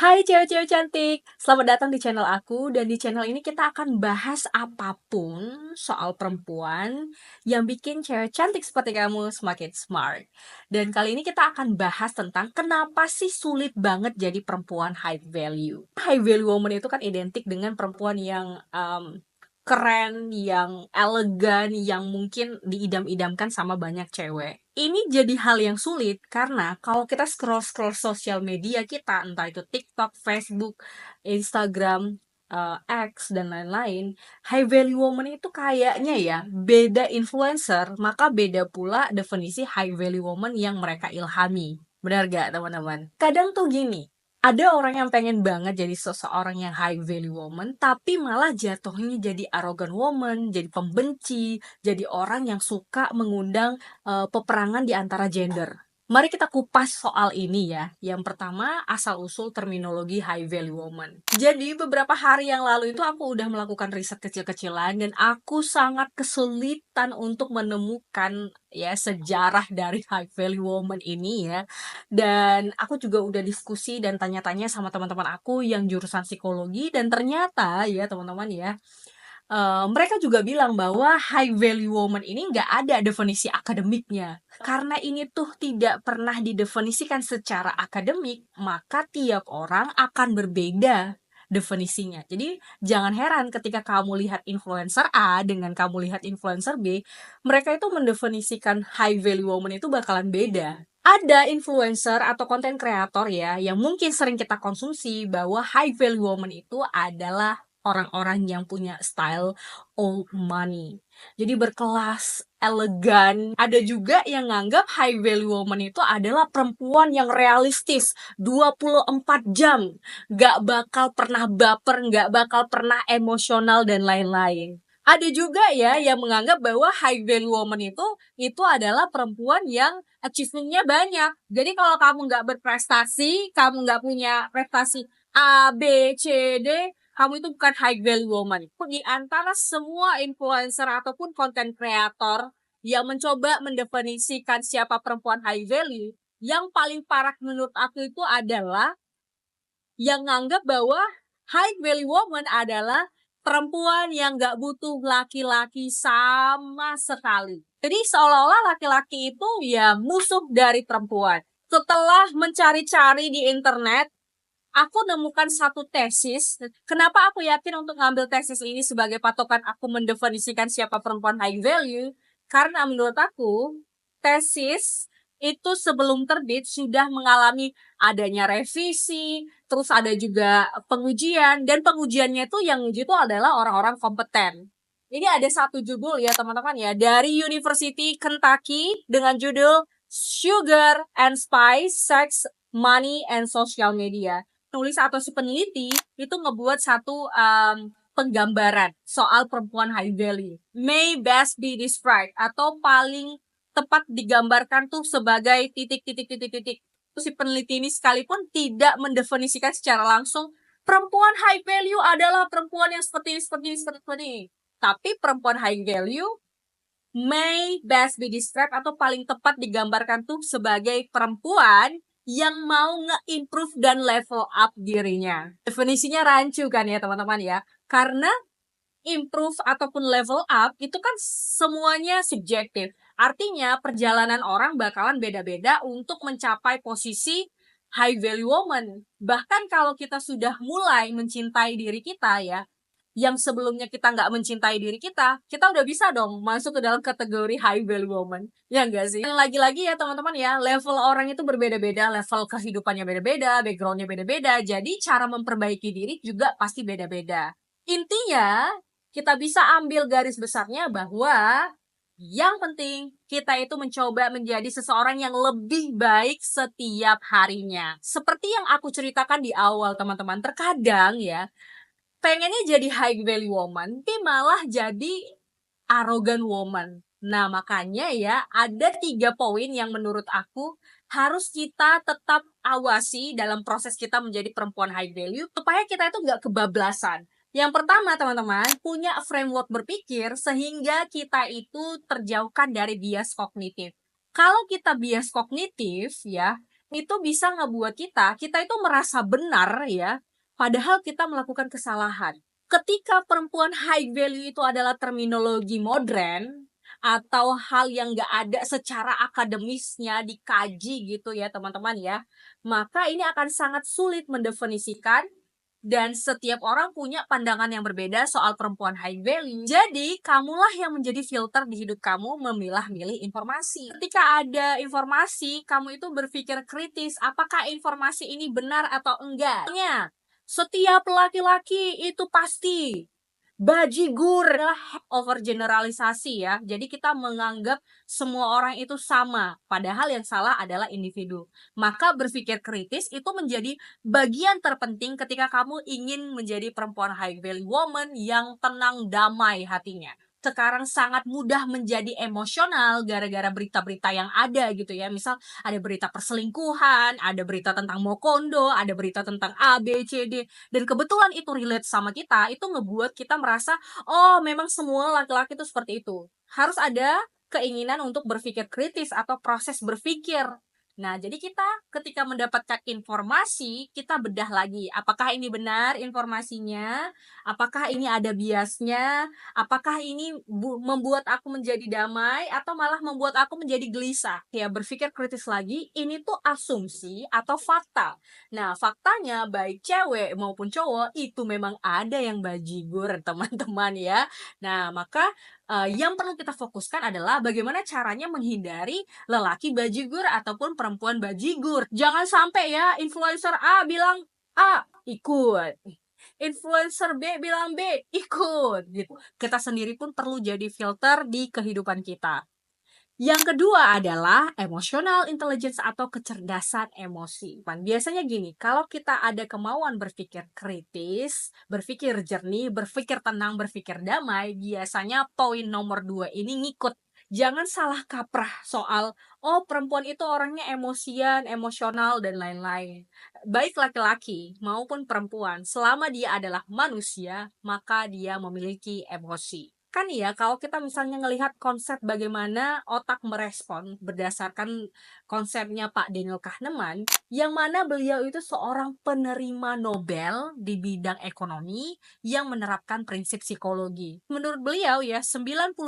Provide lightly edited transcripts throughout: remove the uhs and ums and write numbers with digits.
Hai cewek-cewek cantik, selamat datang di channel aku dan di channel ini kita akan bahas apapun soal perempuan yang bikin cewek cantik seperti kamu semakin smart. Dan kali ini kita akan bahas tentang kenapa sih sulit banget jadi perempuan high value. High value woman itu kan identik dengan perempuan yang keren, yang elegan, yang mungkin diidam-idamkan sama banyak cewek. Ini jadi hal yang sulit karena kalau kita scroll-scroll sosial media kita, entah itu TikTok, Facebook, Instagram, X, dan lain-lain, high value woman itu kayaknya ya beda influencer, maka beda pula definisi high value woman yang mereka ilhami. Benar gak teman-teman? Kadang tuh gini, ada orang yang pengen banget jadi seseorang yang high value woman, tapi malah jatuhnya jadi arrogant woman, jadi pembenci, jadi orang yang suka mengundang peperangan di antara gender. Mari kita kupas soal ini ya. Yang pertama, asal-usul terminologi high value woman. Jadi beberapa hari yang lalu itu aku udah melakukan riset kecil-kecilan dan aku sangat kesulitan untuk menemukan ya sejarah dari high value woman ini ya. Dan aku juga udah diskusi dan tanya-tanya sama teman-teman aku yang jurusan psikologi dan ternyata ya teman-teman ya, mereka juga bilang bahwa high value woman ini nggak ada definisi akademiknya. Karena ini tuh tidak pernah didefinisikan secara akademik, maka tiap orang akan berbeda definisinya. Jadi jangan heran ketika kamu lihat influencer A dengan kamu lihat influencer B, mereka itu mendefinisikan high value woman itu bakalan beda. Ada influencer atau konten kreator ya yang mungkin sering kita konsumsi bahwa high value woman itu adalah orang-orang yang punya style old money. Jadi berkelas, elegan. Ada juga yang nganggap high value woman itu adalah perempuan yang realistis, 24 jam. Gak bakal pernah baper, gak bakal pernah emosional, dan lain-lain. Ada juga ya yang menganggap bahwa high value woman itu adalah perempuan yang achievement-nya banyak. Jadi kalau kamu nggak berprestasi, kamu nggak punya prestasi A, B, C, D, kamu itu bukan high value woman. Di antara semua influencer ataupun konten kreator yang mencoba mendefinisikan siapa perempuan high value, yang paling parah menurut aku itu adalah yang nganggap bahwa high value woman adalah perempuan yang gak butuh laki-laki sama sekali. Jadi seolah-olah laki-laki itu ya musuh dari perempuan. Setelah mencari-cari di internet, aku nemukan satu tesis. Kenapa aku yakin untuk ngambil tesis ini sebagai patokan aku mendefinisikan siapa perempuan high value? Karena menurut aku, tesis itu sebelum terbit sudah mengalami adanya revisi, terus ada juga pengujian, dan pengujiannya itu yang uji itu adalah orang-orang kompeten. Ini ada satu judul ya teman-teman ya, dari University Kentucky dengan judul Sugar and Spice, Sex, Money, and Social Media. Penulis atau si peneliti itu ngebuat satu penggambaran soal perempuan high value. May best be described atau paling tepat digambarkan tuh sebagai titik. Terus si peneliti ini sekalipun tidak mendefinisikan secara langsung perempuan high value adalah perempuan yang seperti ini. Tapi perempuan high value may best be described atau paling tepat digambarkan tuh sebagai perempuan yang mau nge-improve dan level up dirinya. Definisinya rancu kan ya teman-teman ya. Karena improve ataupun level up itu kan semuanya subjektif. Artinya perjalanan orang bakalan beda-beda untuk mencapai posisi high value woman. Bahkan kalau kita sudah mulai mencintai diri kita ya, yang sebelumnya kita nggak mencintai diri kita udah bisa dong masuk ke dalam kategori high value woman. Ya enggak sih? Dan lagi-lagi ya teman-teman ya, level orang itu berbeda-beda, level kehidupannya beda-beda, backgroundnya beda-beda. Jadi cara memperbaiki diri juga pasti beda-beda. Intinya, kita bisa ambil garis besarnya bahwa yang penting kita itu mencoba menjadi seseorang yang lebih baik setiap harinya. Seperti yang aku ceritakan di awal teman-teman, terkadang ya pengennya jadi high value woman, tapi malah jadi arrogant woman. Nah, makanya ya, ada 3 poin yang menurut aku harus kita tetap awasi dalam proses kita menjadi perempuan high value, supaya kita itu nggak kebablasan. Yang pertama, teman-teman, punya framework berpikir sehingga kita itu terjauhkan dari bias kognitif. Kalau kita bias kognitif, ya, Itu bisa ngebuat kita itu merasa benar ya, padahal kita melakukan kesalahan. Ketika perempuan high value itu adalah terminologi modern, atau hal yang nggak ada secara akademisnya dikaji gitu ya teman-teman ya, maka ini akan sangat sulit mendefinisikan dan setiap orang punya pandangan yang berbeda soal perempuan high value. Jadi, kamulah yang menjadi filter di hidup kamu memilah-milih informasi. Ketika ada informasi, kamu itu berpikir kritis, apakah informasi ini benar atau enggak. Setiap laki-laki itu pasti bajigur adalah overgeneralisasi ya. Jadi kita menganggap semua orang itu sama, padahal yang salah adalah individu. Maka berpikir kritis itu menjadi bagian terpenting ketika kamu ingin menjadi perempuan high value woman yang tenang, damai hatinya. Sekarang sangat mudah menjadi emosional gara-gara berita-berita yang ada gitu ya. Misal ada berita perselingkuhan, ada berita tentang mokondo, ada berita tentang A, B, C, D. Dan kebetulan itu relate sama kita, itu ngebuat kita merasa, oh memang semua laki-laki itu seperti itu. Harus ada keinginan untuk berpikir kritis atau proses berpikir. Nah, jadi kita ketika mendapatkan informasi, kita bedah lagi. Apakah ini benar informasinya? Apakah ini ada biasnya? Apakah ini membuat aku menjadi damai? Atau malah membuat aku menjadi gelisah? Ya, berpikir kritis lagi, ini tuh asumsi atau fakta. Nah, faktanya baik cewek maupun cowok, itu memang ada yang bajigur, teman-teman ya. Nah, maka yang perlu kita fokuskan adalah bagaimana caranya menghindari lelaki bajigur ataupun perempuan bajigur. Jangan sampai ya influencer A bilang A, ikut. Influencer B bilang B, ikut gitu. Kita sendiri pun perlu jadi filter di kehidupan kita. Yang kedua adalah emotional intelligence atau kecerdasan emosi. Biasanya gini, kalau kita ada kemauan berpikir kritis, berpikir jernih, berpikir tenang, berpikir damai, biasanya poin nomor 2 ini ngikut. Jangan salah kaprah soal, oh perempuan itu orangnya emosian, emosional, dan lain-lain. Baik laki-laki maupun perempuan, selama dia adalah manusia, maka dia memiliki emosi. Kan ya, kalau kita misalnya ngelihat konsep bagaimana otak merespon berdasarkan konsepnya Pak Daniel Kahneman, yang mana beliau itu seorang penerima Nobel di bidang ekonomi yang menerapkan prinsip psikologi. Menurut beliau ya, 95%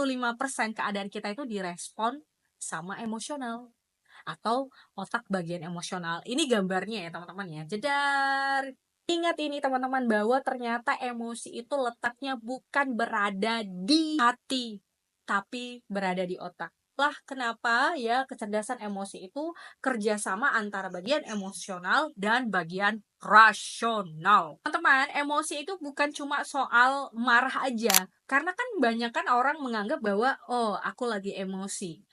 keadaan kita itu direspon sama emosional atau otak bagian emosional. Ini gambarnya ya teman-teman ya. Jedar. Ingat ini teman-teman bahwa ternyata emosi itu letaknya bukan berada di hati, tapi berada di otak. Lah kenapa ya kecerdasan emosi itu kerjasama antara bagian emosional dan bagian rasional. Teman-teman, emosi itu bukan cuma soal marah aja. Karena kan banyak kan orang menganggap bahwa, oh aku lagi emosi.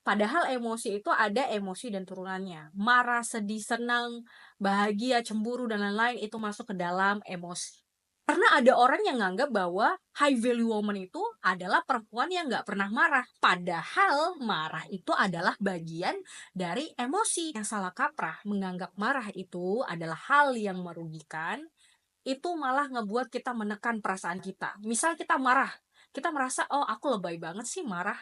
Padahal emosi itu ada emosi dan turunannya. Marah, sedih, senang, bahagia, cemburu, dan lain-lain itu masuk ke dalam emosi. Karena ada orang yang nganggap bahwa high value woman itu adalah perempuan yang nggak pernah marah. Padahal marah itu adalah bagian dari emosi. Yang salah kaprah menganggap marah itu adalah hal yang merugikan, itu malah ngebuat kita menekan perasaan kita. Misal kita marah, kita merasa, oh aku lebay banget sih marah,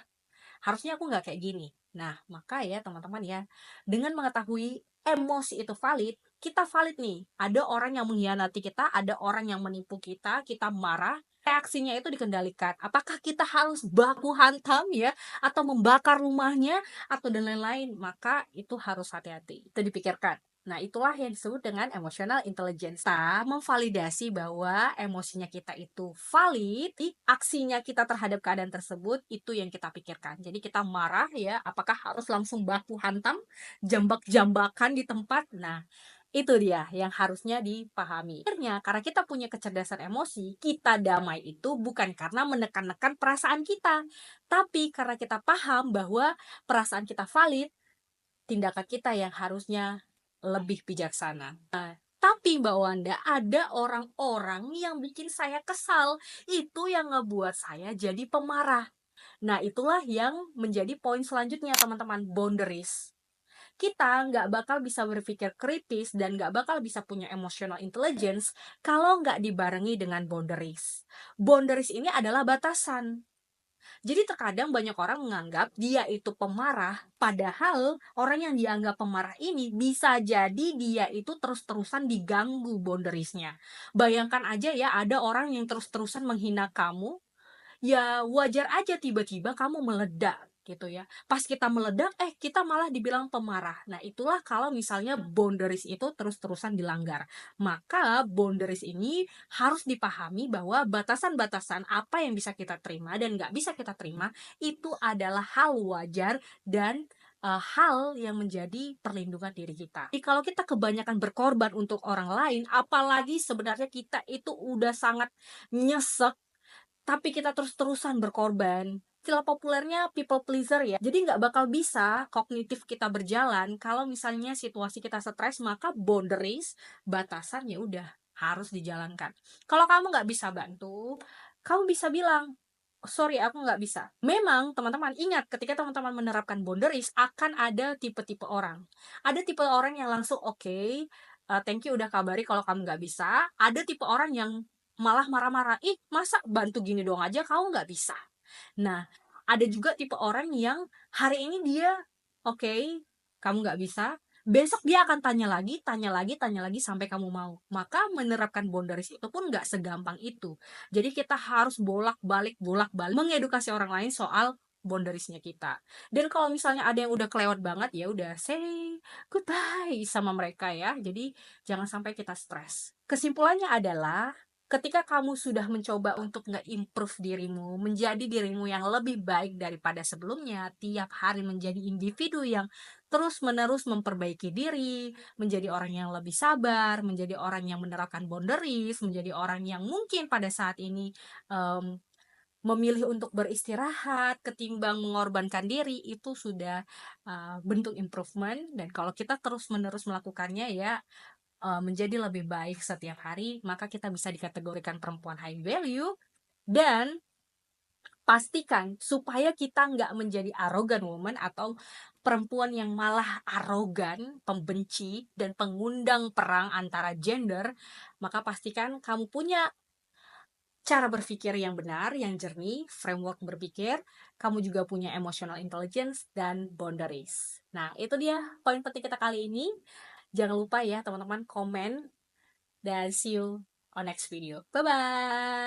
harusnya aku nggak kayak gini. Nah, maka ya teman-teman ya, dengan mengetahui emosi itu valid, kita valid nih. Ada orang yang mengkhianati kita, ada orang yang menipu kita marah, reaksinya itu dikendalikan. Apakah kita harus baku hantam ya, atau membakar rumahnya, atau dan lain-lain? Maka itu harus hati-hati, itu dipikirkan. Nah, itulah yang disebut dengan emotional intelligence. Kita memvalidasi bahwa emosinya kita itu valid, aksinya kita terhadap keadaan tersebut itu yang kita pikirkan. Jadi kita marah ya, apakah harus langsung baku hantam, jambak-jambakan di tempat? Nah, itu dia yang harusnya dipahami. Akhirnya, karena kita punya kecerdasan emosi, kita damai itu bukan karena menekan-nekan perasaan kita, tapi karena kita paham bahwa perasaan kita valid, tindakan kita yang harusnya lebih bijaksana. Nah, tapi Mbak Wanda, ada orang-orang yang bikin saya kesal. Itu yang ngebuat saya jadi pemarah. Nah, itulah yang menjadi poin selanjutnya teman-teman, boundaries. Kita nggak bakal bisa berpikir kritis dan nggak bakal bisa punya emotional intelligence kalau nggak dibarengi dengan boundaries. Boundaries ini adalah batasan. Jadi terkadang banyak orang menganggap dia itu pemarah, padahal orang yang dianggap pemarah ini bisa jadi dia itu terus-terusan diganggu boundariesnya. Bayangkan aja ya, ada orang yang terus-terusan menghina kamu, ya wajar aja tiba-tiba kamu meledak gitu ya. Pas kita meledak, kita malah dibilang pemarah. Nah, itulah kalau misalnya boundaries itu terus-terusan dilanggar. Maka boundaries ini harus dipahami bahwa batasan-batasan apa yang bisa kita terima dan nggak bisa kita terima itu adalah hal wajar dan hal yang menjadi perlindungan diri kita. Jadi kalau kita kebanyakan berkorban untuk orang lain, apalagi sebenarnya kita itu udah sangat nyesek tapi kita terus-terusan berkorban. Istilah populernya people pleaser ya. Jadi nggak bakal bisa kognitif kita berjalan kalau misalnya situasi kita stres, maka boundaries, batasan ya udah harus dijalankan. Kalau kamu nggak bisa bantu, kamu bisa bilang, sorry aku nggak bisa. Memang teman-teman ingat ketika teman-teman menerapkan boundaries akan ada tipe-tipe orang. Ada tipe orang yang langsung oke, thank you udah kabari kalau kamu nggak bisa. Ada tipe orang yang malah marah-marah, ih masa bantu gini doang aja kamu nggak bisa. Nah, ada juga tipe orang yang hari ini dia oke, kamu nggak bisa, besok dia akan tanya lagi, tanya lagi, tanya lagi sampai kamu mau. Maka menerapkan boundaries itu pun nggak segampang itu. Jadi kita harus bolak-balik mengedukasi orang lain soal boundariesnya kita. Dan kalau misalnya ada yang udah kelewat banget, ya udah say goodbye sama mereka ya. Jadi jangan sampai kita stres. Kesimpulannya adalah ketika kamu sudah mencoba untuk nge-improve dirimu, menjadi dirimu yang lebih baik daripada sebelumnya, tiap hari menjadi individu yang terus-menerus memperbaiki diri, menjadi orang yang lebih sabar, menjadi orang yang menerapkan boundaries, menjadi orang yang mungkin pada saat ini um, memilih untuk beristirahat ketimbang mengorbankan diri, itu sudah bentuk improvement. Dan kalau kita terus-menerus melakukannya ya menjadi lebih baik setiap hari, maka kita bisa dikategorikan perempuan high value. Dan pastikan supaya kita nggak menjadi arogan woman atau perempuan yang malah arogan, pembenci, dan pengundang perang antara gender. Maka pastikan kamu punya cara berpikir yang benar, yang jernih, framework berpikir, kamu juga punya emotional intelligence dan boundaries. Nah, itu dia poin penting kita kali ini. Jangan lupa ya teman-teman komen, dan see you on next video. Bye bye.